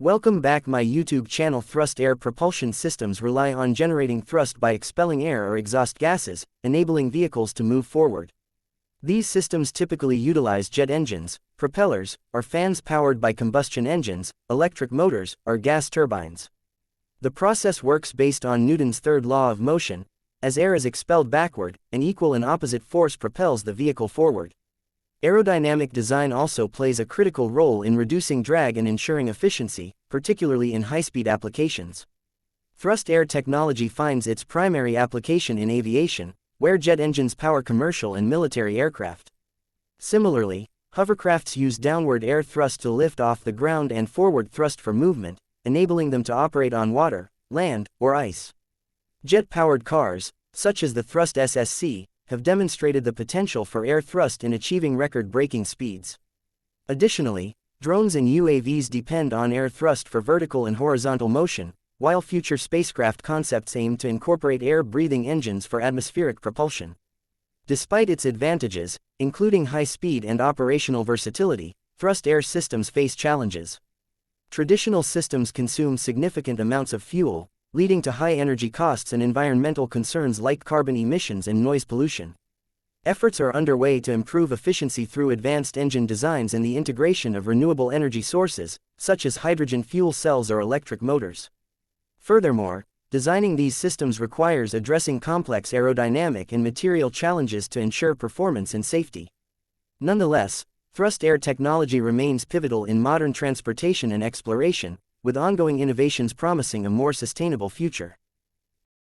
Welcome back my YouTube channel. Thrust air propulsion systems rely on generating thrust by expelling air or exhaust gases, enabling vehicles to move forward. These systems typically utilize jet engines, propellers, or fans powered by combustion engines, electric motors, or gas turbines. The process works based on Newton's third law of motion. As air is expelled backward, an equal and opposite force propels the vehicle forward. Aerodynamic design also plays a critical role in reducing drag and ensuring efficiency, particularly in high-speed applications. Thrust air technology finds its primary application in aviation, where jet engines power commercial and military aircraft. Similarly, hovercrafts use downward air thrust to lift off the ground and forward thrust for movement, enabling them to operate on water, land, or ice. Jet-powered cars, such as the Thrust SSC, have demonstrated the potential for air thrust in achieving record-breaking speeds. Additionally, drones and UAVs depend on air thrust for vertical and horizontal motion, while future spacecraft concepts aim to incorporate air-breathing engines for atmospheric propulsion. Despite its advantages, including high speed and operational versatility, thrust air systems face challenges. Traditional systems consume significant amounts of fuel, leading to high energy costs and environmental concerns like carbon emissions and noise pollution. Efforts are underway to improve efficiency through advanced engine designs and the integration of renewable energy sources, such as hydrogen fuel cells or electric motors. Furthermore, designing these systems requires addressing complex aerodynamic and material challenges to ensure performance and safety. Nonetheless, thrust air technology remains pivotal in modern transportation and exploration, with ongoing innovations promising a more sustainable future.